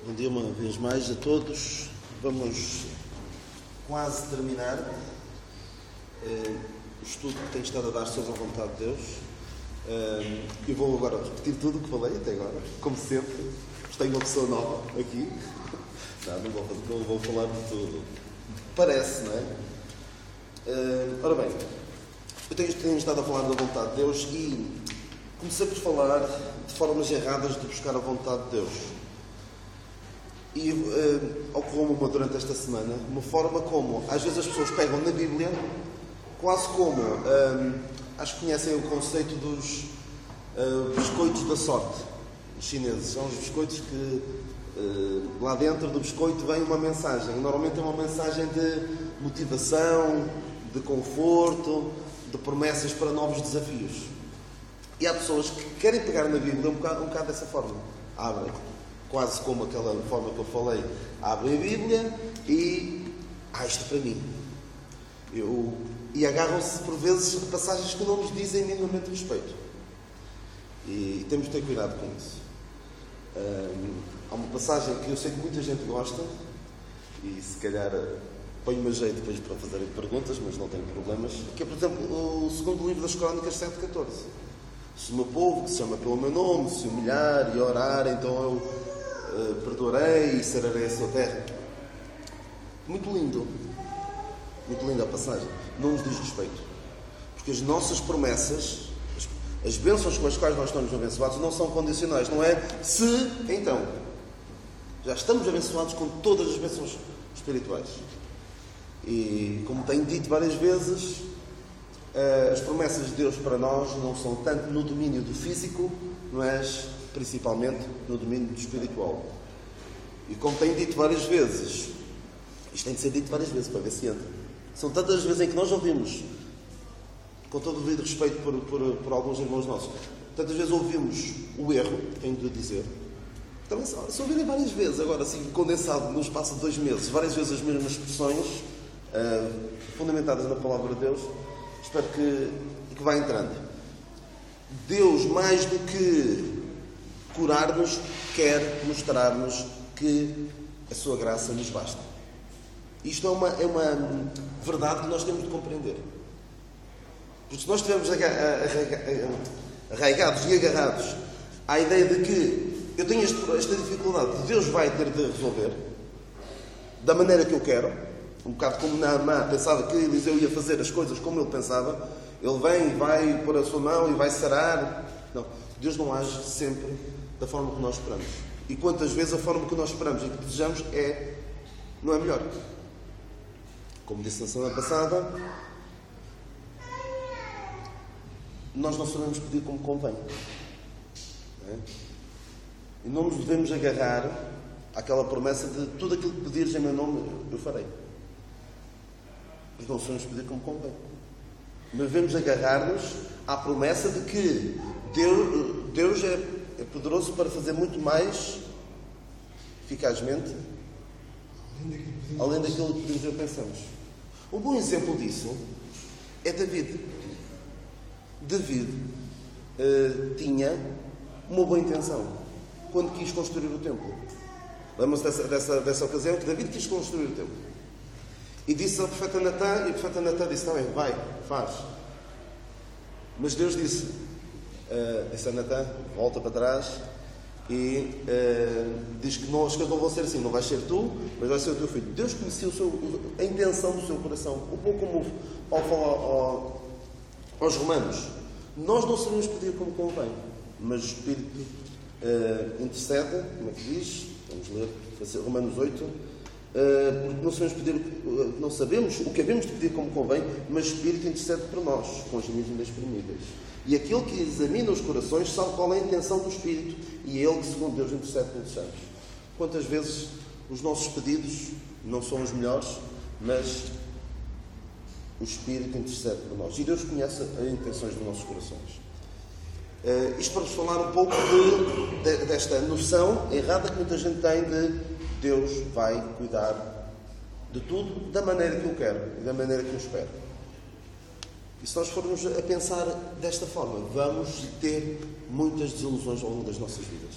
Bom dia uma vez mais a todos. Vamos quase terminar o estudo que tenho estado a dar sobre a vontade de Deus. Eu vou agora repetir tudo o que falei até agora, como sempre. Tenho uma pessoa nova aqui. Não vou falar de tudo. Parece, não é? Ora bem, eu tenho estado a falar da vontade de Deus e comecei por falar de formas erradas de buscar a vontade de Deus. E ocorreu-me durante esta semana uma forma como, às vezes as pessoas pegam na Bíblia, quase como, acho que conhecem o conceito dos biscoitos da sorte, os chineses. São os biscoitos que, lá dentro do biscoito vem uma mensagem. Normalmente é uma mensagem de motivação, de conforto, de promessas para novos desafios. E há pessoas que querem pegar na Bíblia um bocado dessa forma. Abrem, quase como aquela forma que eu falei, abrem a Bíblia e isto para mim. E agarram-se por vezes a passagens que não nos dizem minimamente respeito. E temos de ter cuidado com isso. Há uma passagem que eu sei que muita gente gosta, e se calhar ponho-me a jeito depois para fazerem perguntas, mas não tenho problemas, que é, por exemplo, o segundo livro das Crónicas 7:14. Se o meu povo, que se chama pelo meu nome, se humilhar e orar, então eu perdoarei e sararei a sua terra. Muito lindo. Muito linda a passagem. Não nos diz respeito. Porque as nossas promessas, as bênçãos com as quais nós estamos abençoados, não são condicionais. Não é se, então. Já estamos abençoados com todas as bênçãos espirituais. E, como tenho dito várias vezes, as promessas de Deus para nós não são tanto no domínio do físico, mas principalmente no domínio do espiritual. E como tenho dito várias vezes, isto tem de ser dito várias vezes para ver se entra. São tantas as vezes em que nós ouvimos, com todo o devido respeito por alguns irmãos nossos, tantas vezes ouvimos o erro, tenho de dizer. Também se ouvirem várias vezes, agora assim condensado no espaço de 2 meses, várias vezes as mesmas expressões, fundamentadas na palavra de Deus, espero que vá entrando. Deus, mais do que curar-nos, quer mostrar-nos que a sua graça nos basta. Isto é uma verdade que nós temos de compreender. Porque se nós estivermos arraigados e agarrados à ideia de que eu tenho esta dificuldade, Deus vai ter de resolver da maneira que eu quero, um bocado como Naamã pensava que Eliseu ia fazer as coisas como ele pensava, ele vem e vai pôr a sua mão e vai sarar. Não, Deus não age sempre da forma que nós esperamos. E quantas vezes a forma que nós esperamos e que desejamos não é melhor. Como disse na semana passada, nós não sabemos pedir como convém. Não é? E não nos devemos agarrar àquela promessa de tudo aquilo que pedires em meu nome, eu farei. Mas não sabemos pedir como convém. Mas devemos agarrar-nos à promessa de que Deus é poderoso para fazer muito mais eficazmente além daquilo que pedimos e pensamos. Um bom exemplo disso é David. David tinha uma boa intenção quando quis construir o templo. Lembram-se dessa ocasião que David quis construir o templo. E disse ao profeta Natã, e o profeta Natã disse: está bem, vai, faz. Mas Deus disse a Natã: volta para trás e diz que as coisas não vão ser assim, não vais ser tu, mas vai ser o teu filho. Deus conhecia a intenção do seu coração, um pouco como Paulo fala aos Romanos. Nós não sabemos pedir como convém, mas o Espírito intercede, como é que diz? Vamos ler Romanos 8. Porque não sabemos o que havemos de pedir como convém, mas o Espírito intercede por nós, com as gemidos inexprimíveis. E aquele que examina os corações sabe qual é a intenção do Espírito, e é Ele que, segundo Deus, intercede pelos santos. Quantas vezes os nossos pedidos não são os melhores, mas o Espírito intercede por nós. E Deus conhece as intenções dos nossos corações. Isto para vos falar um pouco desta noção errada que muita gente tem de Deus vai cuidar de tudo da maneira que eu quero e da maneira que eu espero. E se nós formos a pensar desta forma, vamos ter muitas desilusões ao longo das nossas vidas.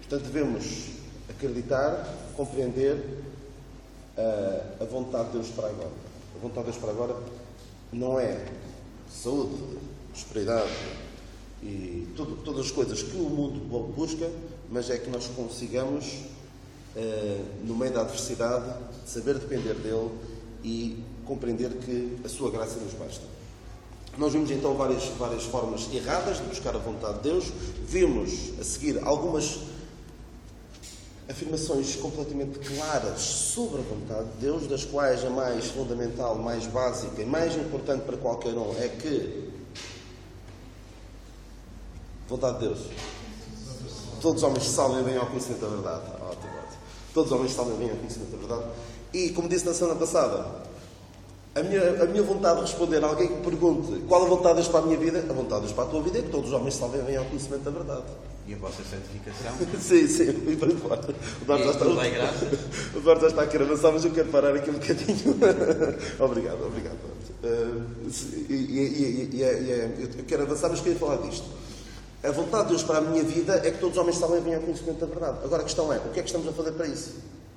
Portanto, devemos acreditar, compreender a vontade de Deus para agora. A vontade de Deus para agora não é saúde, prosperidade e todas as coisas que o mundo busca, mas é que nós consigamos, no meio da adversidade, saber depender dele e compreender que a sua graça nos basta. Nós vimos então várias formas erradas de buscar a vontade de Deus. Vimos a seguir algumas afirmações completamente claras sobre a vontade de Deus, das quais a mais fundamental, mais básica e mais importante para qualquer um é que vontade de Deus. Todos os homens se salvem bem ao conhecimento da verdade. Ótimo. Todos os homens se salvem bem ao conhecimento da verdade. E, como disse na semana passada, a minha vontade de responder a alguém que me pergunte qual a vontade de Deus para a minha vida, a vontade de Deus para a tua vida é que todos os homens se salvem bem ao conhecimento da verdade. E a vossa santificação? Sim, e para fora. O Eduardo já está a querer avançar, mas eu quero parar aqui um bocadinho. Obrigado. Eu quero avançar, mas queria falar disto. A vontade de Deus para a minha vida é que todos os homens salvem bem ao conhecimento da verdade. Agora a questão é, o que é que estamos a fazer para isso?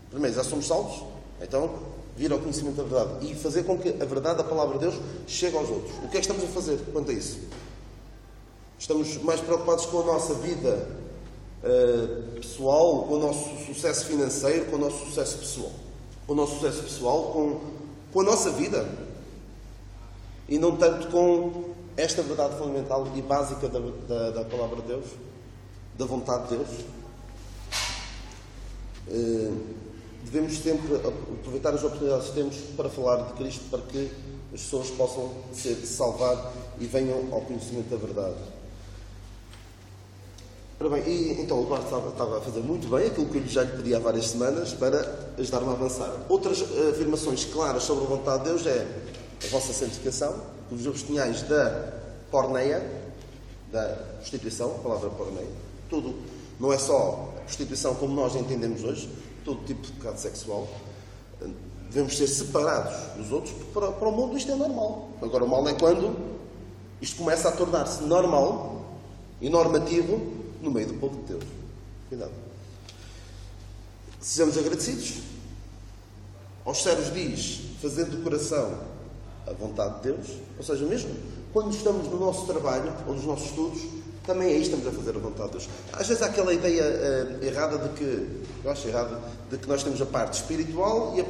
Primeiro, já somos salvos? Então, vir ao conhecimento da verdade e fazer com que a verdade da palavra de Deus chegue aos outros. O que é que estamos a fazer quanto a isso? Estamos mais preocupados com a nossa vida pessoal, com o nosso sucesso financeiro, com o nosso sucesso pessoal. Com o nosso sucesso pessoal, com a nossa vida. E não tanto com esta verdade fundamental e básica da palavra de Deus, da vontade de Deus. Devemos sempre aproveitar as oportunidades que temos para falar de Cristo, para que as pessoas possam ser salvar e venham ao conhecimento da verdade. Ora bem, e então o Eduardo estava a fazer muito bem aquilo que eu já lhe pedi há várias semanas para ajudar-me a avançar. Outras afirmações claras sobre a vontade de Deus é a vossa santificação, os abstinhais da porneia, da prostituição, a palavra porneia, tudo. Não é só a prostituição como nós entendemos hoje, todo tipo de pecado sexual. Devemos ser separados dos outros, porque para o mundo isto é normal. Agora, o mal é quando isto começa a tornar-se normal e normativo no meio do povo de Deus. Cuidado. Sejamos agradecidos. Aos céus diz, fazendo do coração a vontade de Deus, ou seja, mesmo quando estamos no nosso trabalho ou nos nossos estudos, também aí estamos a fazer a vontade de Deus. Às vezes há aquela ideia errada de que, eu acho errada, de que nós temos a parte espiritual e a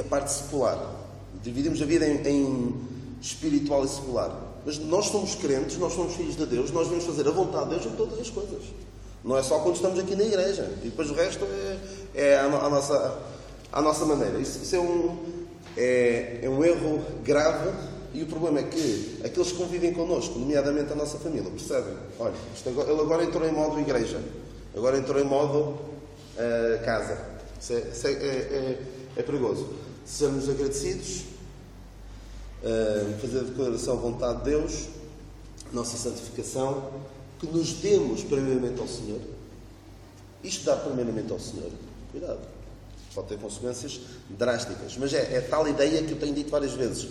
parte secular. Dividimos a vida em espiritual e secular. Mas nós somos crentes, nós somos filhos de Deus, nós devemos fazer a vontade de Deus em todas as coisas. Não é só quando estamos aqui na igreja. E depois o resto é à nossa maneira. Isso é um erro grave. E o problema é que aqueles que convivem connosco, nomeadamente a nossa família, percebem? Olha, ele agora entrou em modo igreja. Agora entrou em modo casa. Isso é perigoso. Sejamos agradecidos, fazer a declaração à vontade de Deus, nossa santificação, que nos demos primeiramente ao Senhor. Isto dar primeiramente ao Senhor, cuidado, pode ter consequências drásticas, mas é tal ideia que eu tenho dito várias vezes.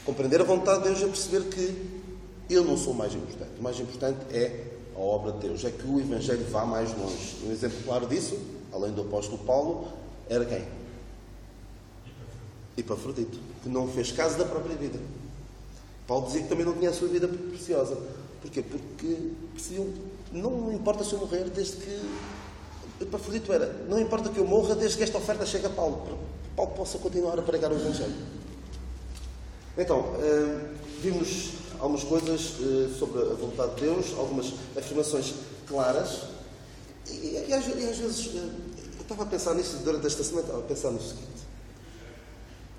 Compreender a vontade de Deus é perceber que eu não sou o mais importante. O mais importante é a obra de Deus, é que o Evangelho vá mais longe. Um exemplo claro disso, além do apóstolo Paulo, era quem? Epafrodito, que não fez caso da própria vida. Paulo dizia que também não tinha a sua vida preciosa. Porquê? Porque percebiam, não importa se eu morrer, desde que... Epafrodito era, não importa que eu morra, desde que esta oferta chegue a Paulo, para que Paulo possa continuar a pregar o Evangelho. Então, vimos algumas coisas sobre a vontade de Deus, algumas afirmações claras, e às vezes, eu estava a pensar nisso durante esta semana, estava a pensar no seguinte: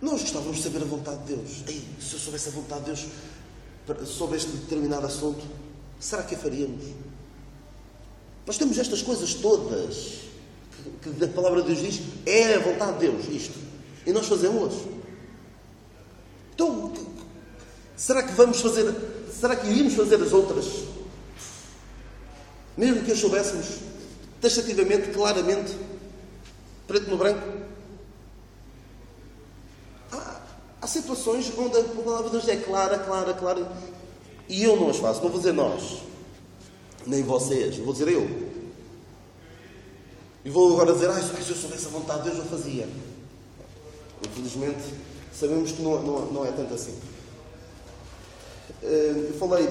nós gostávamos de saber a vontade de Deus. Ei, se eu soubesse a vontade de Deus sobre este determinado assunto, será que a faríamos? Nós temos estas coisas todas, que a palavra de Deus diz, é a vontade de Deus, isto, e nós fazemos-las. Então, será que iríamos fazer as outras? Mesmo que as soubéssemos taxativamente, claramente, preto no branco? Há situações onde a palavra de Deus é clara, e eu não as faço, não vou dizer nós. nem vocês. Vou dizer eu. E vou agora dizer, se eu soubesse a vontade de Deus, eu fazia. Infelizmente, sabemos que não é tanto assim. Eu falei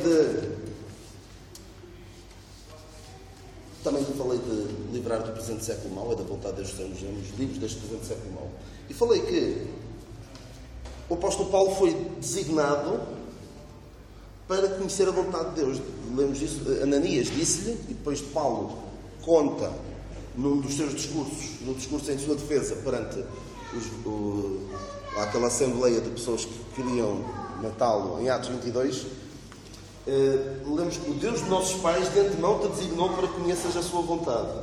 também falei de livrar do presente século mau, é da vontade de Deus que estamos nos livros deste presente século mau. E falei que o apóstolo Paulo foi designado para conhecer a vontade de Deus. Lemos isso, Ananias disse-lhe, e depois Paulo conta num dos seus discursos, no discurso em sua defesa perante aquela assembleia de pessoas que queriam matá-lo, em Atos 22, lemos que o Deus de nossos pais de antemão te designou para que conheças a sua vontade.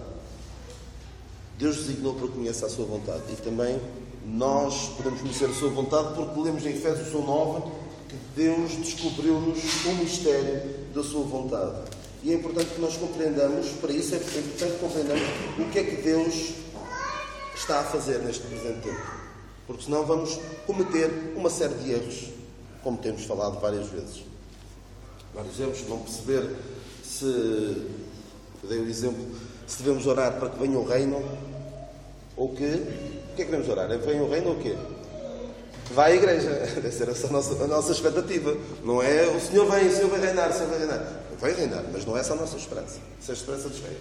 Deus designou para que conheça a sua vontade. E também nós podemos conhecer a sua vontade porque lemos em Efésios 1:9 que Deus descobriu-nos o mistério da sua vontade. E é importante que nós compreendamos, para isso é importante compreendermos o que é que Deus está a fazer neste presente tempo. Porque senão vamos cometer uma série de erros, como temos falado várias vezes. Vários erros, vão perceber se, eu dei o exemplo, se devemos orar para que venha o reino, ou que, o que é que devemos orar? É que venha o reino ou o quê? Vai à igreja, deve ser essa a nossa expectativa. Não é o Senhor vai reinar, o Senhor vai reinar. Vai reinar, mas não é essa a nossa esperança. Essa é a esperança de Israel.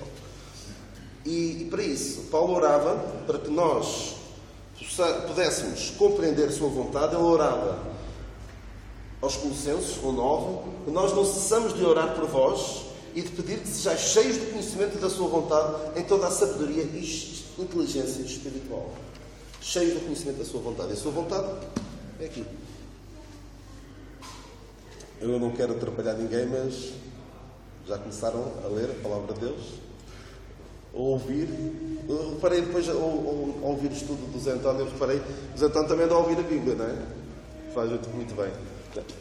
E para isso, Paulo orava para que nós pudéssemos compreender a sua vontade. Ele orava aos Colossenses, 1:9, que nós não cessamos de orar por vós e de pedir que sejais cheios do conhecimento da sua vontade em toda a sabedoria e inteligência espiritual. Cheios do conhecimento da sua vontade. E a sua vontade é aqui. Eu não quero atrapalhar ninguém, mas já começaram a ler a palavra de Deus? A ouvir? Eu reparei depois, ao ouvir o estudo do Zé António, eu reparei, o Zé António também anda a ouvir a Bíblia, não é? Faz muito bem.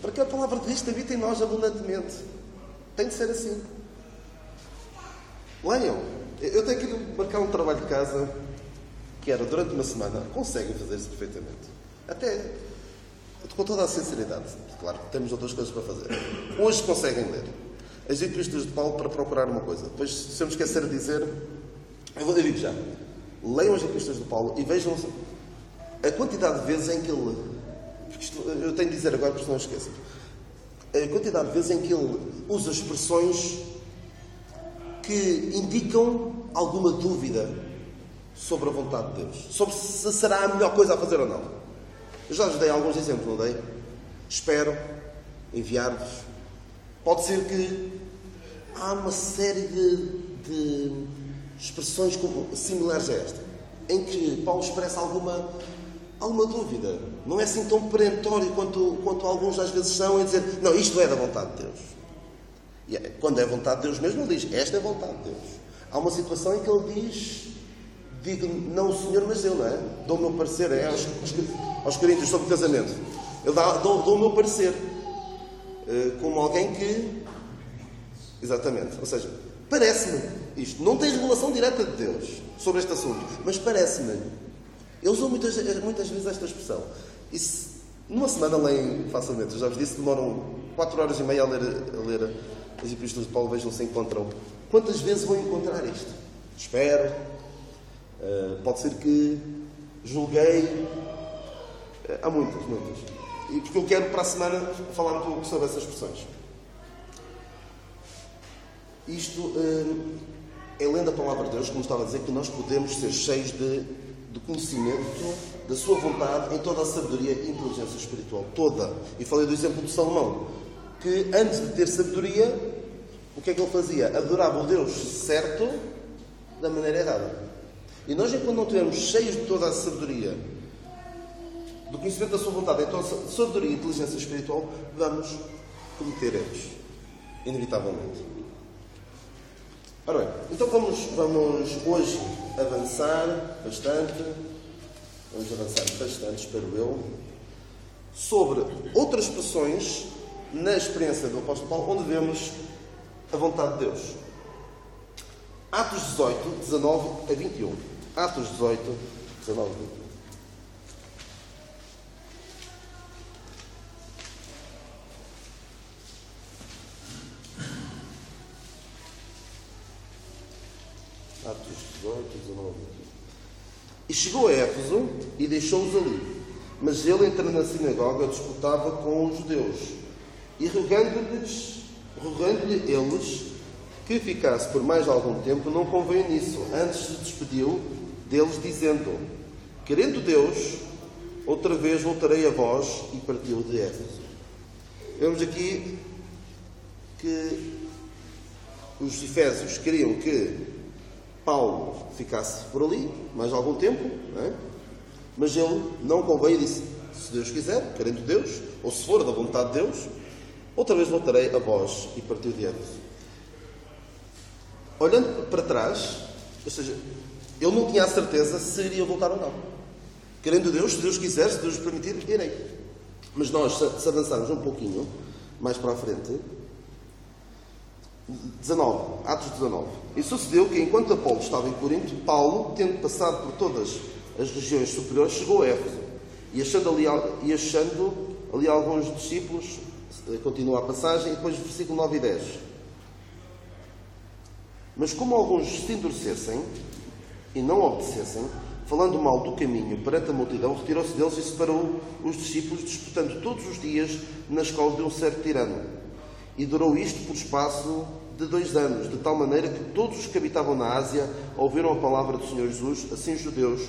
Porque a palavra de Cristo habita em nós abundantemente. Tem de ser assim. Leiam. Eu tenho que marcar um trabalho de casa que era durante uma semana. Conseguem fazer isso perfeitamente. Até com toda a sinceridade. Claro que temos outras coisas para fazer. Hoje conseguem ler as Epístolas de Paulo para procurar uma coisa. Depois, se eu me esquecer de dizer, eu digo já. Leiam as Epístolas de Paulo e vejam a quantidade de vezes em que ele... eu tenho de dizer agora, porque senão esqueço. A quantidade de vezes em que ele usa expressões que indicam alguma dúvida sobre a vontade de Deus. Sobre se será a melhor coisa a fazer ou não. Eu já vos dei alguns exemplos, não dei? Espero enviar-vos. Pode ser que há uma série de expressões similares a esta, em que Paulo expressa alguma dúvida. Não é assim tão perentório quanto alguns às vezes são em dizer, não, isto é da vontade de Deus. E quando é a vontade de Deus mesmo, ele diz, esta é a vontade de Deus. Há uma situação em que ele diz, digo, não o Senhor, mas eu, não é? Dou o meu parecer, aos Coríntios sobre o casamento. Ele dou o meu parecer. Como alguém que... Exatamente. Ou seja, parece-me isto. Não tem revelação direta de Deus sobre este assunto, mas parece-me. Ele usou muitas vezes esta expressão. E numa semana leem facilmente. Eu já vos disse que demoram 4 horas e meia a ler as Epístolas de Paulo. Vejam se encontram. Quantas vezes vão encontrar isto? Espero. Pode ser que julguei. Há muitas. E porque eu quero para a semana falar um pouco sobre essas expressões. Isto é lendo a palavra de Deus, como estava a dizer, que nós podemos ser cheios de conhecimento da sua vontade em toda a sabedoria e inteligência espiritual. Toda. E falei do exemplo de Salomão, que antes de ter sabedoria, o que é que ele fazia? Adorava o Deus certo da maneira errada. E nós, enquanto não estivermos cheios de toda a sabedoria, do conhecimento da sua vontade, em toda a sabedoria e inteligência espiritual, vamos cometer erros. Inevitavelmente. Ora bem, então vamos hoje avançar bastante, espero eu, sobre outras expressões na experiência do apóstolo Paulo, onde vemos a vontade de Deus. Atos 18, 19 a 21. Atos 18, 19 a 21. Atos 18, 19. E chegou a Éfeso e deixou-os ali. Mas ele, entrando na sinagoga, disputava com os judeus. E rogando-lhe eles que ficasse por mais algum tempo, não conveio nisso. Antes se despediu deles, dizendo: querendo Deus, outra vez voltarei a vós, e partiu de Éfeso. Vemos aqui que os efésios queriam que Paulo ficasse por ali mais algum tempo, não é? Mas ele não conveio e disse: se Deus quiser, querendo Deus, ou se for da vontade de Deus, outra vez voltarei a vós, e partiu de Éfeso. Olhando para trás, ou seja, ele não tinha a certeza se iria voltar ou não. Querendo Deus, se Deus quiser, se Deus permitir, irei. Mas nós, se avançarmos um pouquinho mais para a frente, 19, Atos 19. E sucedeu que, enquanto Apolo estava em Corinto, Paulo, tendo passado por todas as regiões superiores, chegou a Éfeso. E achando ali alguns discípulos, continua a passagem, e depois versículo 9 e 10. Mas como alguns se endurecessem e não obedecessem, falando mal do caminho perante a multidão, retirou-se deles e separou os discípulos, disputando todos os dias na escola de um certo tirano. E durou isto por espaço de 2 anos, de tal maneira que todos os que habitavam na Ásia ouviram a palavra do Senhor Jesus, assim judeus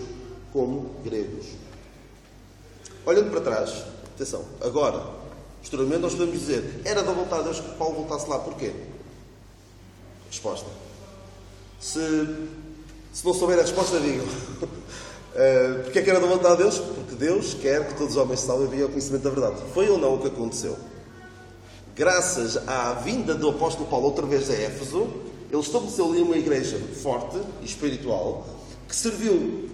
como gregos. Olhando para trás, atenção, agora, posteriormente nós podemos dizer: era da vontade de Deus que Paulo voltasse lá. Porquê? Resposta. Se não souber a resposta, digam. Porque é que era da vontade de Deus? Porque Deus quer que todos os homens se salvem e venham ao conhecimento da verdade. Foi ou não o que aconteceu? Graças à vinda do apóstolo Paulo outra vez a Éfeso, ele estabeleceu ali uma igreja forte e espiritual, que serviu,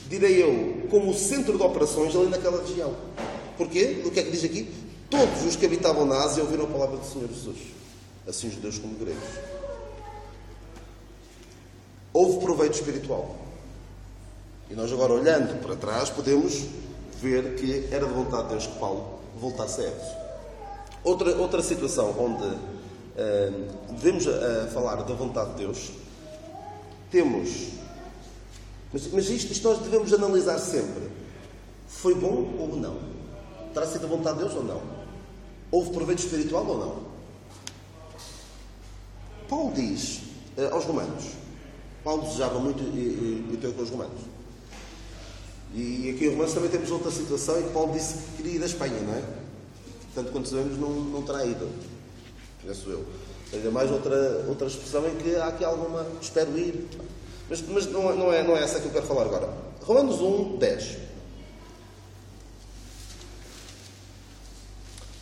direi eu, como centro de operações ali naquela região. Porquê? O que é que diz aqui? Todos os que habitavam na Ásia ouviram a palavra do Senhor Jesus, assim judeus como gregos. Houve proveito espiritual. E nós agora, olhando para trás, podemos ver que era de vontade de Deus que Paulo voltasse a Éfeso. Outra situação onde devemos falar da vontade de Deus, temos... Mas isto nós devemos analisar sempre. Foi bom ou não? Terá sido a vontade de Deus ou não? Houve proveito espiritual ou não? Paulo diz aos romanos... Paulo desejava muito e ter com os romanos. E aqui em Romanos também temos outra situação em que Paulo disse que queria ir à Espanha, não é? Tanto quanto sabemos, não terá ido. Penso eu. Ainda mais outra expressão em que há aqui alguma... Espero ir. Mas não é essa que eu quero falar agora. Romanos 1, 10.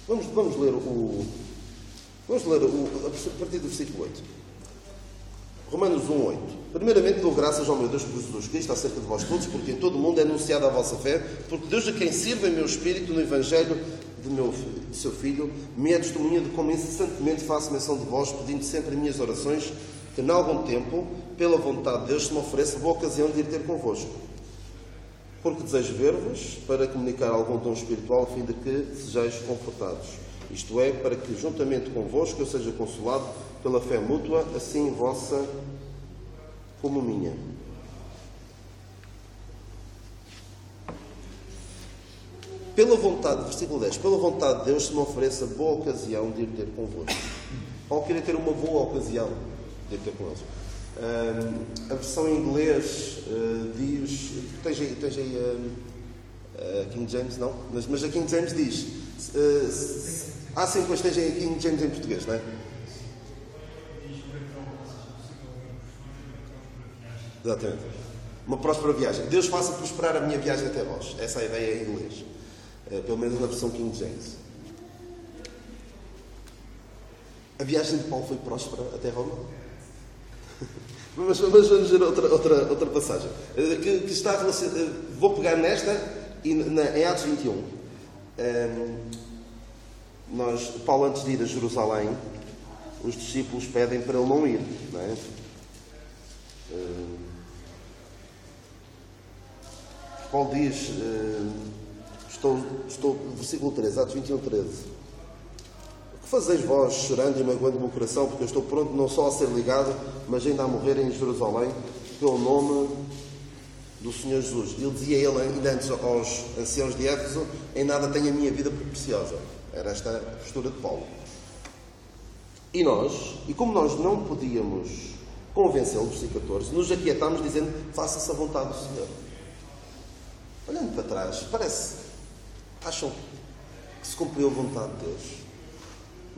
Vamos ler a partir do versículo 8. Romanos 1, 8. Primeiramente dou graças ao meu Deus por Jesus Cristo acerca de vós todos, porque em todo o mundo é anunciada a vossa fé, porque Deus, a quem sirvo em meu espírito no Evangelho de seu Filho, me é testemunha de como incessantemente faço menção de vós, pedindo sempre em minhas orações que, em algum tempo, pela vontade de Deus, se me ofereça boa ocasião de ir ter convosco. Porque desejo ver-vos para comunicar algum dom espiritual, a fim de que sejais confortados. Isto é, para que, juntamente convosco, eu seja consolado pela fé mútua, assim vossa como minha. Pela vontade, versículo 10, pela vontade de Deus se me ofereça boa ocasião de ir ter convosco. Paulo queria ter uma boa ocasião de ir ter convosco. A versão em inglês diz... Tens aí King James, não? Mas a King James diz... sim, pois tens aí a King James em português, não é? Exatamente. Uma próspera viagem. Deus faça prosperar a minha viagem até vós. Essa é a ideia em inglês. Pelo menos na versão King James. A viagem de Paulo foi próspera até Roma? Mas vamos ver outra passagem. Que está relacionada... Vou pegar nesta e em Atos 21. Paulo, antes de ir a Jerusalém, os discípulos pedem para ele não ir. Não é? Paulo diz, versículo 13, Atos 21, 13. O que fazeis vós, chorando e magoando o meu coração, porque eu estou pronto não só a ser ligado, mas ainda a morrer em Jerusalém, pelo nome do Senhor Jesus. Ele dizia ele ainda antes aos anciãos de Éfeso: em nada tenho a minha vida por preciosa. Era esta a postura de Paulo. E como nós não podíamos convencê-lo, versículo 14, nos aquietámos dizendo: faça-se a vontade do Senhor. Olhando para trás, acham que se cumpriu a vontade de Deus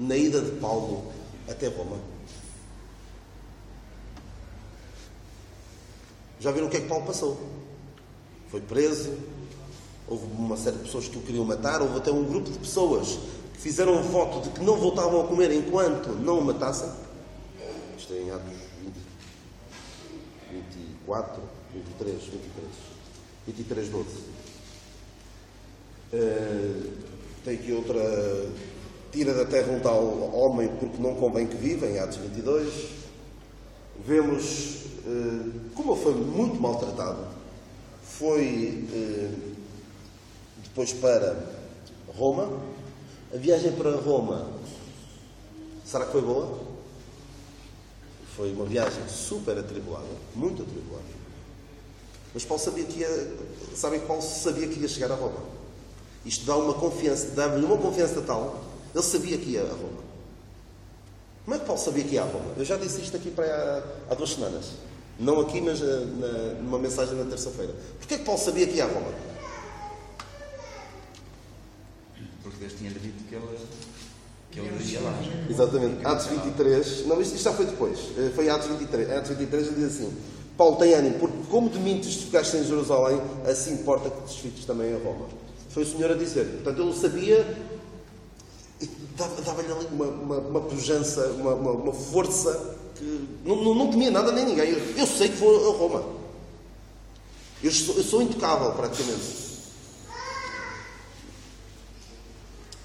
na ida de Paulo até Roma? Já viram o que é que Paulo passou? Foi preso, houve uma série de pessoas que o queriam matar, houve até um grupo de pessoas que fizeram um voto de que não voltavam a comer enquanto não o matassem. Isto é em Atos 24, 23, 12. Tem aqui outra: tira da terra um tal homem porque não convém que viva, em Atos 22. Vemos como ele foi muito maltratado. Foi depois para Roma. A viagem para Roma, será que foi boa? Foi uma viagem super atribulada, muito atribulada. Mas Paulo sabia que Paulo sabia que ia chegar a Roma. Isto dá uma confiança, dá-lhe uma confiança tal. Ele sabia que ia a Roma. Como é que Paulo sabia que ia a Roma? Eu já disse isto aqui há 2 semanas. Não aqui, mas numa mensagem na terça-feira. Porquê é que Paulo sabia que ia a Roma? Porque Deus tinha dito que ele iria lá. Exatamente. Atos 23. Não, isto já foi depois. Foi Atos 23. Atos 23 ele diz assim: Paulo, tem ânimo, porque como de mim testificaste em Jerusalém, assim importa que testifiques também em Roma. Foi o Senhor a dizer. Portanto, ele sabia, e dava-lhe ali uma pujança, uma força, que não temia nada nem ninguém. Eu sei que vou a Roma. Eu sou intocável, praticamente.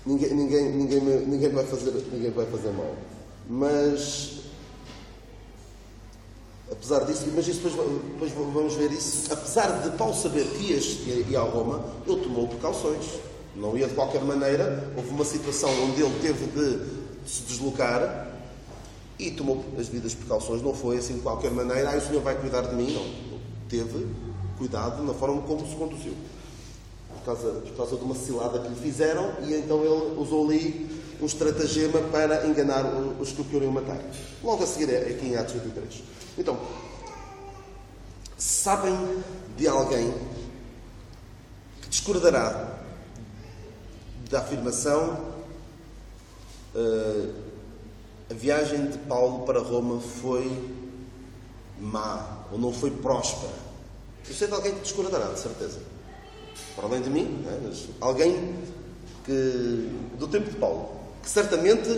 Ninguém vai fazer mal. Mas, apesar disso, mas isso depois vamos ver isso. Apesar de Paulo saber que ia a Roma, ele tomou precauções. Não ia de qualquer maneira. Houve uma situação onde ele teve de se deslocar e tomou as devidas precauções. Não foi assim de qualquer maneira: o Senhor vai cuidar de mim. Não. Ele teve cuidado na forma como se conduziu. Por causa de uma cilada que lhe fizeram, e então ele usou ali um estratagema para enganar os que o queriam matar. Logo a seguir é aqui em Atos 23. Então, sabem de alguém que discordará da afirmação: a viagem de Paulo para Roma foi má, ou não foi próspera? Eu sei de alguém que discordará, de certeza. Para além de mim, mas alguém do tempo de Paulo, que certamente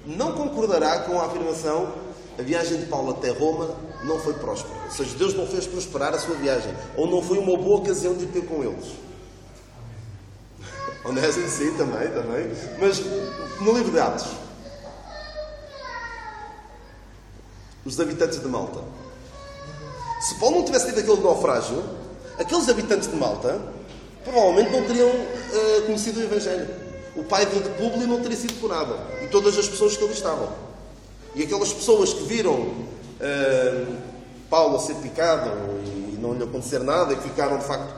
não concordará com a afirmação: a viagem de Paulo até Roma não foi próspera. Ou seja, Deus não fez prosperar a sua viagem, ou não foi uma boa ocasião de ir ter com eles. Onésimo, sim, também. Mas no livro de Atos, os habitantes de Malta, se Paulo não tivesse tido aquele naufrágio, aqueles habitantes de Malta provavelmente não teriam conhecido o Evangelho. O pai de Públio não teria sido curado. E todas as pessoas que ali estavam. E aquelas pessoas que viram Paulo a ser picado e não lhe acontecer nada, e que ficaram de facto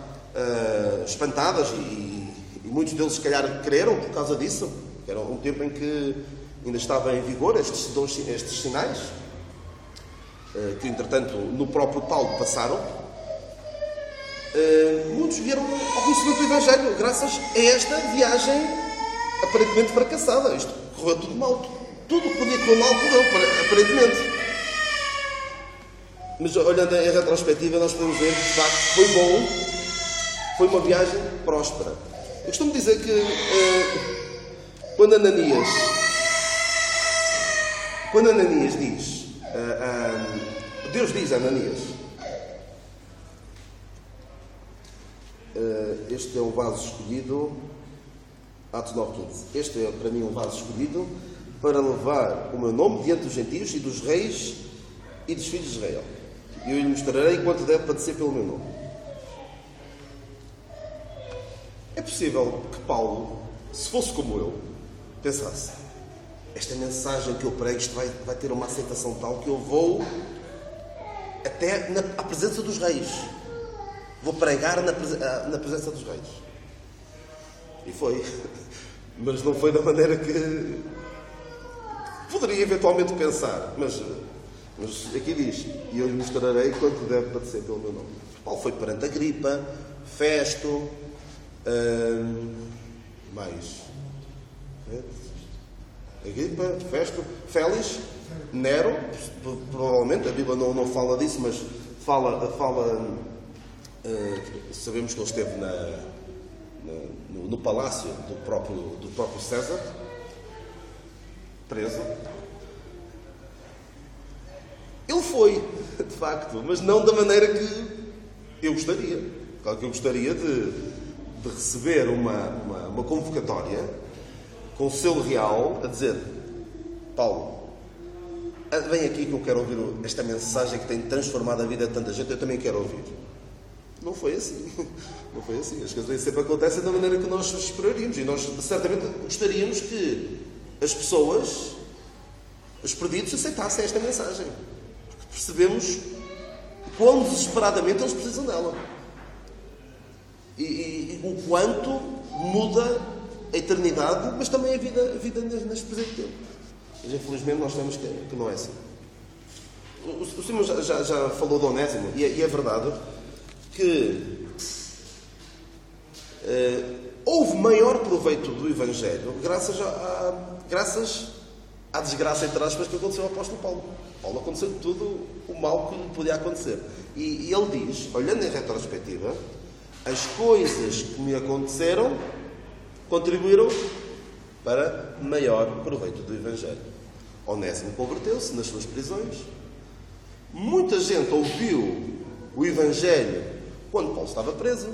espantadas, e muitos deles se calhar creram por causa disso. Era um tempo em que ainda estava em vigor estes sinais, que entretanto no próprio Paulo passaram. Muitos vieram ao conhecimento do Evangelho graças a esta viagem aparentemente fracassada. Isto correu tudo mal. Tudo o que podia correr mal correu, aparentemente. Mas olhando em retrospectiva, nós podemos ver que de facto foi bom. Foi uma viagem próspera. Eu costumo dizer que quando Ananias diz, Deus diz a Ananias: este é um vaso escolhido, Atos 9:15. Este é para mim um vaso escolhido para levar o meu nome diante dos gentios e dos reis e dos filhos de Israel. E eu lhe mostrarei quanto deve padecer pelo meu nome. É possível que Paulo, se fosse como eu, pensasse: esta mensagem que eu prego, isto vai ter uma aceitação tal que eu vou até à presença dos reis. Vou pregar na presença dos reis. E foi. Mas não foi da maneira que poderia eventualmente pensar. Mas aqui diz: e eu lhe mostrarei quanto deve padecer pelo meu nome. Paulo foi perante Agripa, Festo, mais Agripa, Festo, Félix, Nero, provavelmente, a Bíblia não fala disso, mas fala sabemos que ele esteve no palácio do próprio César, preso. Ele foi, de facto, mas não da maneira que eu gostaria. Claro que eu gostaria de receber uma convocatória com o selo real a dizer: Paulo, vem aqui que eu quero ouvir esta mensagem que tem transformado a vida de tanta gente, eu também quero ouvir. Não foi assim. Não foi assim. As coisas nem sempre acontecem da maneira que nós esperaríamos. E nós, certamente, gostaríamos que as pessoas, os perdidos, aceitassem esta mensagem. Porque percebemos quão desesperadamente eles precisam dela. E o quanto muda a eternidade, mas também a vida neste presente tempo. Mas, infelizmente, nós sabemos que não é assim. O Senhor já falou de Onésimo, e é verdade que houve maior proveito do Evangelho graças à desgraça, entre aspas, que aconteceu ao apóstolo Paulo. Paulo aconteceu tudo o mal que lhe podia acontecer. E ele diz, olhando em retrospectiva, as coisas que me aconteceram contribuíram para maior proveito do Evangelho. Onésimo converteu-se nas suas prisões. Muita gente ouviu o Evangelho quando Paulo estava preso.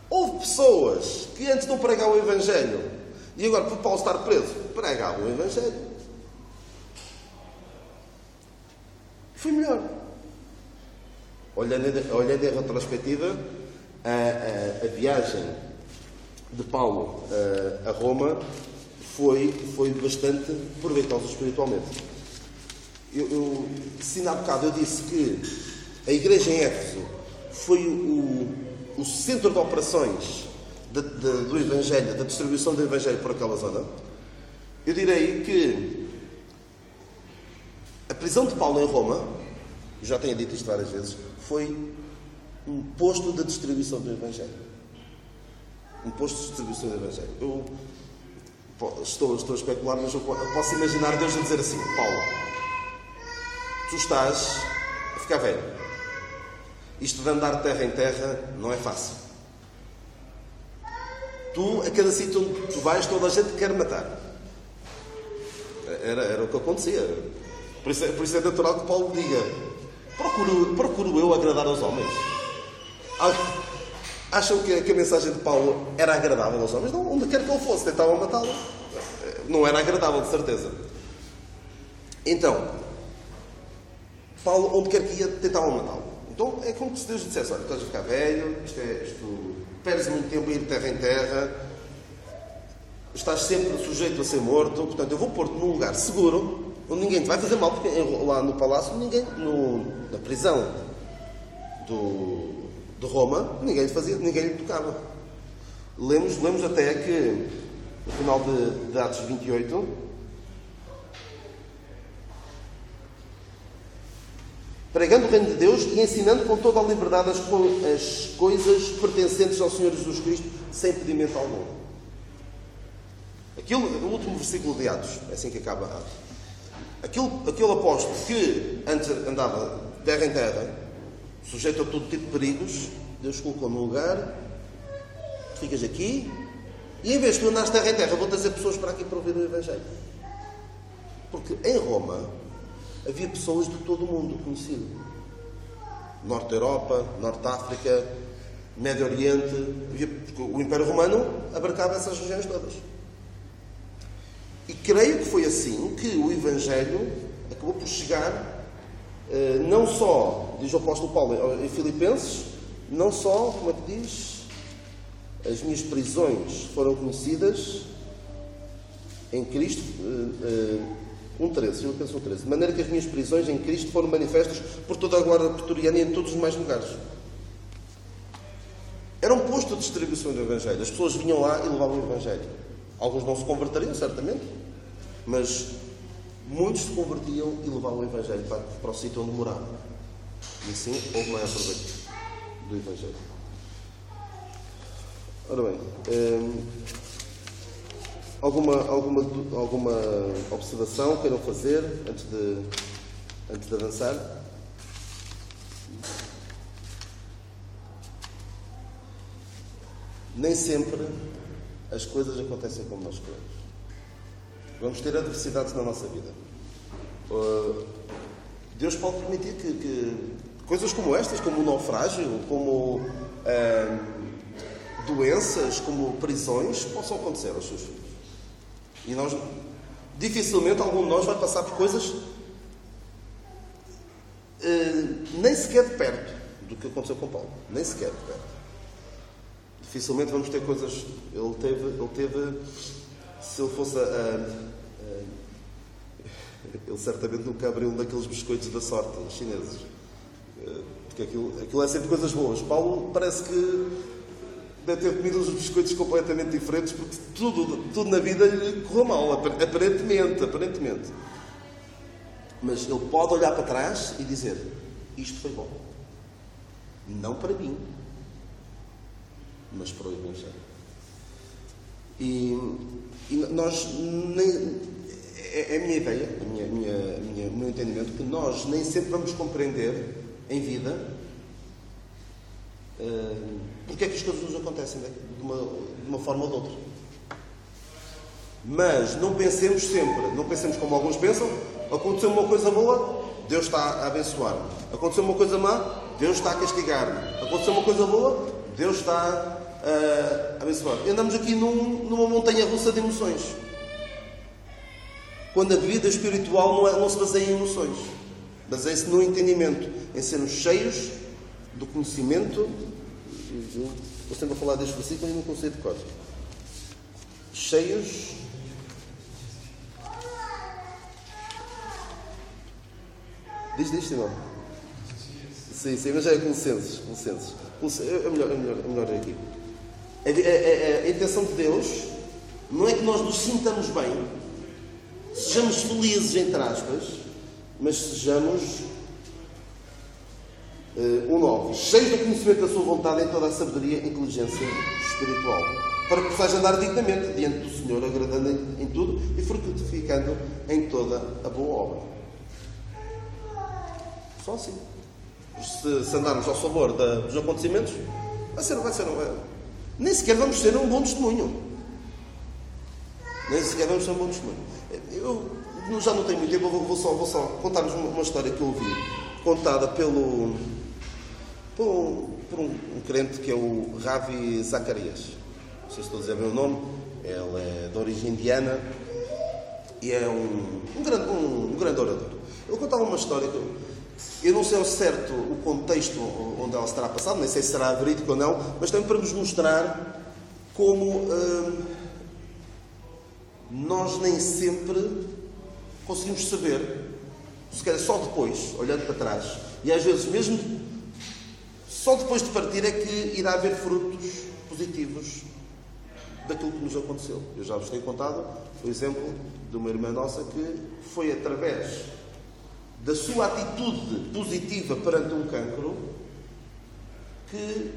Houve pessoas que antes não pregavam o Evangelho e agora, por Paulo estar preso, pregavam o Evangelho. Foi melhor. Olhando em retrospectiva, a viagem de Paulo a Roma foi bastante proveitosa espiritualmente. Se há bocado eu disse que a igreja em Éfeso foi o centro de operações do Evangelho, da distribuição do Evangelho por aquela zona, eu direi que a prisão de Paulo em Roma, já tenho dito isto várias vezes, foi um posto de distribuição do Evangelho. Um posto de distribuição do Evangelho. Eu estou a especular, mas eu posso imaginar Deus a dizer assim: Paulo, tu estás a ficar velho. Isto de andar de terra em terra não é fácil. Tu, a cada sítio onde tu vais, toda a gente te quer matar. Era o que acontecia. Por isso é natural que Paulo diga: procuro eu agradar aos homens. Acham que a mensagem de Paulo era agradável aos homens? Não, onde quer que ele fosse, tentavam matá-lo. Não era agradável, de certeza. Então, Paulo, onde quer que ia, tentavam matá-lo. Então, é como se Deus dissesse: olha, estás a ficar velho, perdes muito tempo a ir de terra em terra, estás sempre sujeito a ser morto, portanto, eu vou pôr-te num lugar seguro, onde ninguém te vai fazer mal, porque lá no palácio, na prisão de Roma, ninguém lhe tocava. Lemos até que, no final de Atos 28, pregando o reino de Deus e ensinando com toda a liberdade as coisas pertencentes ao Senhor Jesus Cristo, sem pedimento algum. O último versículo de Atos, é assim que acaba Atos. Aquele apóstolo que antes andava de terra em terra, sujeito a todo tipo de perigos, Deus colocou no lugar: tu ficas aqui, e em vez de tu andares de terra em terra, vou trazer pessoas para aqui para ouvir o Evangelho. Porque em Roma havia pessoas de todo o mundo conhecido. Norte da Europa, Norte da África, Médio Oriente. Porque o Império Romano abarcava essas regiões todas. E creio que foi assim que o Evangelho acabou por chegar, não só, diz o apóstolo Paulo em Filipenses, não só, como é que diz, as minhas prisões foram conhecidas em Cristo, 1,13, Filipenses 1,13. De maneira que as minhas prisões em Cristo foram manifestas por toda a guarda pretoriana e em todos os mais lugares. Era um posto de distribuição do Evangelho. As pessoas vinham lá e levavam o Evangelho. Alguns não se converteriam, certamente, mas muitos se convertiam e levavam o Evangelho para o sítio onde moravam. E assim houve maior proveito do Evangelho. Ora bem, alguma observação queiram fazer antes de avançar? Nem sempre as coisas acontecem como nós queremos. Vamos ter adversidades na nossa vida. Deus pode permitir que coisas como estas, como o naufrágio, como doenças, como prisões, possam acontecer aos seus filhos. E nós, dificilmente, algum de nós vai passar por coisas nem sequer de perto do que aconteceu com Paulo. Nem sequer de perto. Dificilmente vamos ter coisas... Ele teve se ele fosse ele certamente nunca abriu um daqueles biscoitos da sorte, os chineses. Porque aquilo é sempre coisas boas. Paulo parece que deve ter comido uns biscoitos completamente diferentes, porque tudo na vida lhe correu mal, aparentemente. Mas ele pode olhar para trás e dizer: isto foi bom. Não para mim, mas para o Evangelho. E nós nem... É a minha ideia, o meu entendimento, que nós nem sempre vamos compreender em vida porque é que as coisas nos acontecem de uma forma ou de outra. Mas não pensemos como alguns pensam: aconteceu uma coisa boa, Deus está a abençoar-me. Aconteceu uma coisa má, Deus está a castigar-me. Aconteceu uma coisa boa, Deus está a abençoar. E andamos aqui numa montanha-russa de emoções. Quando a vida espiritual não se baseia em emoções. Baseia-se no entendimento, em sermos cheios do conhecimento. Eu estou sempre a falar deste versículo e não consigo de cor. Cheios... Diz, Simão. Sim, mas já é Colossenses. É melhor aqui. A intenção de Deus não é que nós nos sintamos bem, sejamos felizes, entre aspas, mas sejamos cheios do conhecimento da sua vontade em toda a sabedoria e inteligência espiritual, para que possais andar dignamente diante do Senhor, agradando em tudo e frutificando em toda a boa obra. Só assim. Se andarmos ao favor dos acontecimentos, vai ser nem sequer vamos ter um bom testemunho. Eu já não tenho muito tempo, vou só contar-vos uma história que eu ouvi, contada por um crente que é o Ravi Zacarias. Não sei se estou a dizer bem o nome. Ele é de origem indiana e é um grande orador. Ele contava uma história que eu não sei ao certo o contexto onde ela se terá passado, nem sei se será verídico ou não, mas também para nos mostrar como nós nem sempre conseguimos saber, se calhar só depois, olhando para trás, e às vezes mesmo só depois de partir é que irá haver frutos positivos daquilo que nos aconteceu. Eu já vos tenho contado o exemplo de uma irmã nossa que foi através da sua atitude positiva perante um cancro que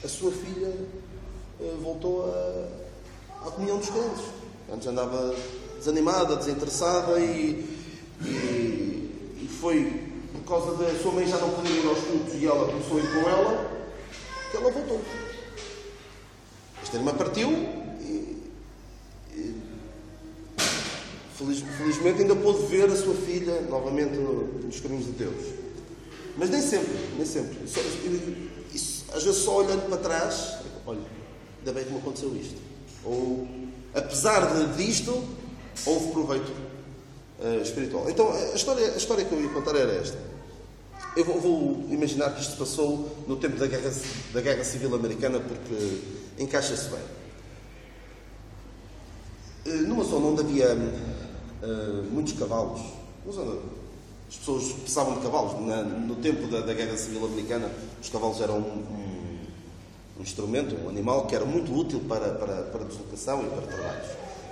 a sua filha voltou à comunhão dos crentes. Antes andava desanimada, desinteressada e foi por causa da sua mãe já não poder ir aos cultos e ela começou a ir com ela, que ela voltou. Esta irmã partiu e felizmente ainda pôde ver a sua filha novamente nos caminhos de Deus. Mas nem sempre. Às vezes só olhando para trás, olha, ainda bem que me aconteceu isto. Ou, apesar disto, houve proveito espiritual. Então, a história que eu ia contar era esta. Eu vou imaginar que isto passou no tempo da Guerra Civil Americana, porque encaixa-se bem. Numa zona onde havia muitos cavalos. As pessoas precisavam de cavalos. No tempo da Guerra Civil Americana, os cavalos eram um instrumento, um animal que era muito útil para deslocação e para trabalhos.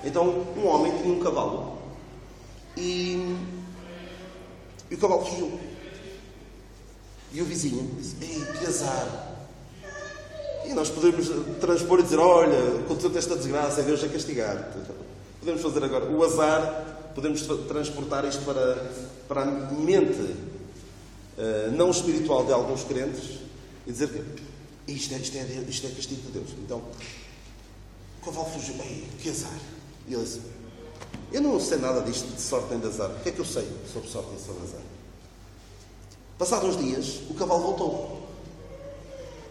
Então, um homem tinha um cavalo e o cavalo fugiu. E o vizinho disse: ei, que azar! E nós podemos transpor e dizer: olha, aconteceu esta desgraça, é Deus a castigar. Podemos fazer agora o azar, podemos transportar isto para a mente não espiritual de alguns crentes e dizer que isto é castigo de Deus. Então, o cavalo fugiu. Ei, que azar! E ele disse: eu não sei nada disto de sorte nem de azar. O que é que eu sei sobre sorte e sobre azar? Passados uns dias, o cavalo voltou.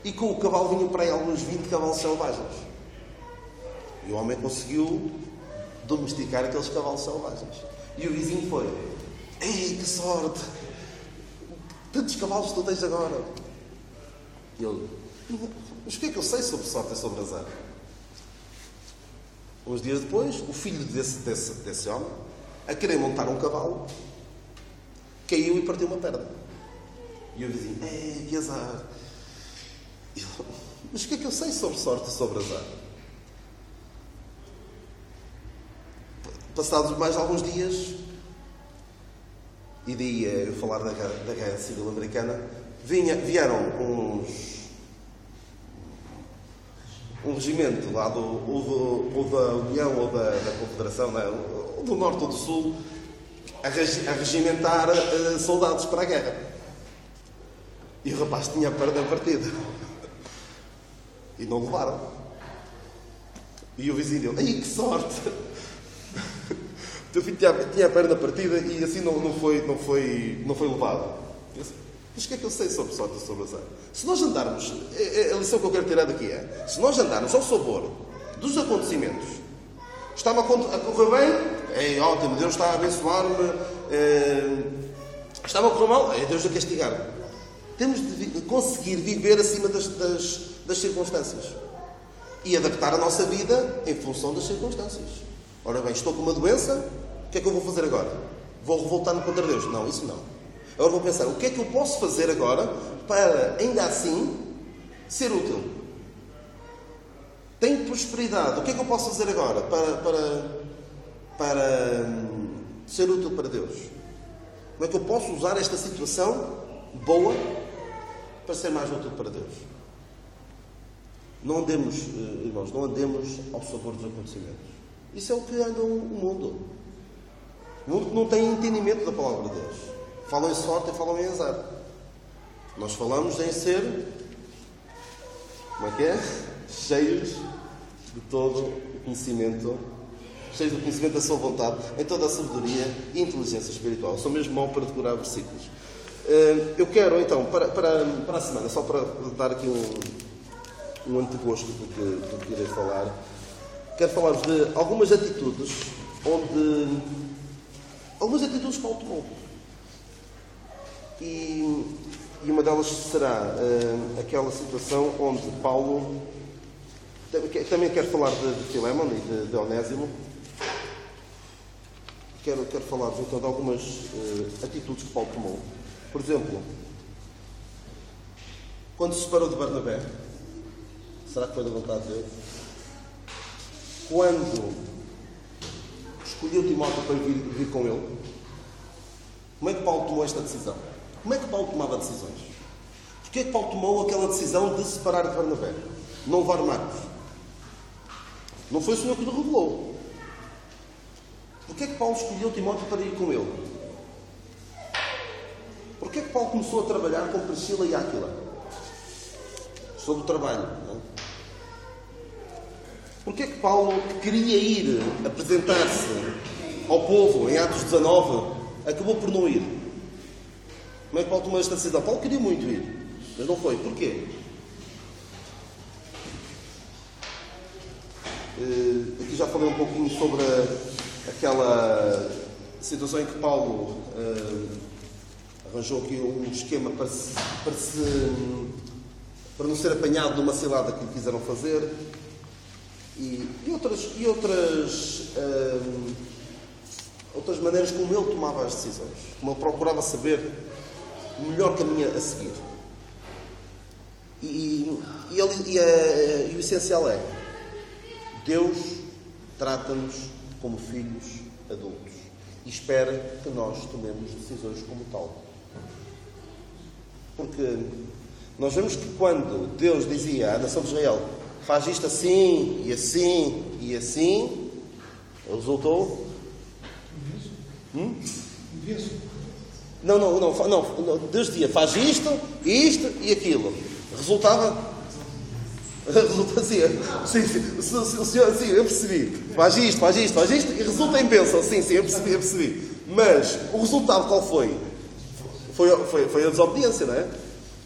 E com o cavalo vinham para aí alguns 20 cavalos selvagens. E o homem conseguiu domesticar aqueles cavalos selvagens. E o vizinho foi: ei, que sorte! Tantos cavalos tu tens agora. E ele: mas o que é que eu sei sobre sorte e sobre azar? Uns dias depois, o filho desse homem, a querer montar um cavalo, caiu e partiu uma perna. E o vizinho: ei, que azar! E ele: mas o que é que eu sei sobre sorte e sobre azar? Passados mais alguns dias, e daí eu falar da Guerra Civil Americana, vieram um regimento lá ou da União ou da Confederação, não é? Ou do Norte ou do Sul, a regimentar soldados para a guerra. E o rapaz tinha a perna partida. E não levaram. E o vizinho dele: ai, que sorte! O teu filho tinha a perna partida e assim não foi levado. Mas o que é que eu sei sobre sorte e sobre azar? Se nós andarmos, a lição que eu quero tirar daqui é: se nós andarmos ao sabor dos acontecimentos, está-me a correr bem, é ótimo, Deus está a abençoar-me, está-me a correr mal, é Deus a castigar-me. Temos de conseguir viver acima das circunstâncias e adaptar a nossa vida em função das circunstâncias. Ora bem, estou com uma doença, o que é que eu vou fazer agora? Vou revoltar-me contra Deus? Não, isso não. Agora vou pensar: o que é que eu posso fazer agora para, ainda assim, ser útil? Tenho prosperidade, o que é que eu posso fazer agora para ser útil para Deus? Como é que eu posso usar esta situação boa para ser mais útil para Deus? Não andemos, irmãos, ao sabor dos acontecimentos. Isso é o que anda o mundo. O mundo que não tem entendimento da palavra de Deus. Falam em sorte e falam em azar. Nós falamos em ser, como é que é? Cheios de todo o conhecimento, cheios do conhecimento da sua vontade, em toda a sabedoria e inteligência espiritual. Eu sou mesmo mau para decorar versículos. Eu quero, então, para a semana, só para dar aqui um antegosto do que irei falar, quero falar-vos de algumas atitudes que Paulo tomou. E uma delas será aquela situação onde Paulo, também quero falar de Filémon e de Onésimo. Quero falar-vos então de algumas atitudes que Paulo tomou. Por exemplo, quando se separou de Barnabé, será que foi da vontade de Deus? Quando escolheu Timóteo para vir com ele, como é que Paulo tomou esta decisão? Como é que Paulo tomava decisões? Porquê é que Paulo tomou aquela decisão de se separar de Barnabé? Não levar Marcos? Não foi o Senhor que lhe revelou. Porquê é que Paulo escolheu Timóteo para ir com ele? Porquê é que Paulo começou a trabalhar com Priscila e Áquila? Sobre o trabalho, não é? Porquê é que Paulo queria ir apresentar-se ao povo em Atos 19, acabou por não ir? Como é que Paulo tomou esta decisão? Paulo queria muito ir, mas não foi. Porquê? Aqui já falei um pouquinho sobre aquela situação em que Paulo arranjou aqui um esquema para não ser apanhado numa cilada que lhe quiseram fazer. outras maneiras como ele tomava as decisões, como ele procurava saber o melhor caminho a seguir. E o essencial é: Deus trata-nos como filhos adultos e espera que nós tomemos decisões como tal. Porque nós vemos que quando Deus dizia à nação de Israel: faz isto assim, e assim, e assim, ele resultou? Não. Deus dizia: faz isto e aquilo. Resultava assim. Sim, eu percebi. Faz isto e resulta em bênção. Sim, eu percebi. Mas o resultado qual foi? Foi a desobediência, não é?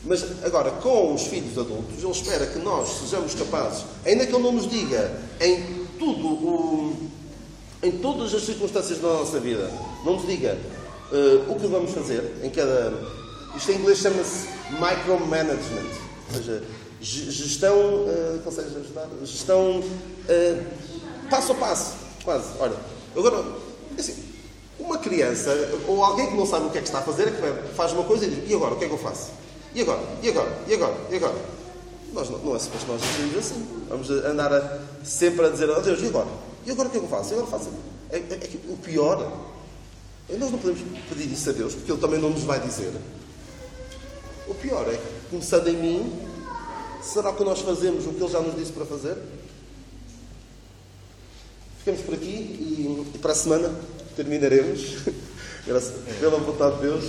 Mas agora, com os filhos adultos, ele espera que nós sejamos capazes, ainda que ele não nos diga em todas as circunstâncias da nossa vida, não nos diga o que vamos fazer em cada... Isto em inglês chama-se micromanagement, ou seja, gestão... consegues ajudar? Gestão passo a passo, quase. Olha, agora, assim, uma criança ou alguém que não sabe o que é que está a fazer, é que faz uma coisa e diz: e agora, o que é que eu faço? E agora? Não é suposto nós agirmos assim. Vamos andar sempre a dizer: oh Deus, e agora? E agora o que é que eu faço? É que o pior, nós não podemos pedir isso a Deus, porque Ele também não nos vai dizer. O pior é que, começando em mim, será que nós fazemos o que Ele já nos disse para fazer? Ficamos por aqui e para a semana terminaremos. Pela vontade de Deus.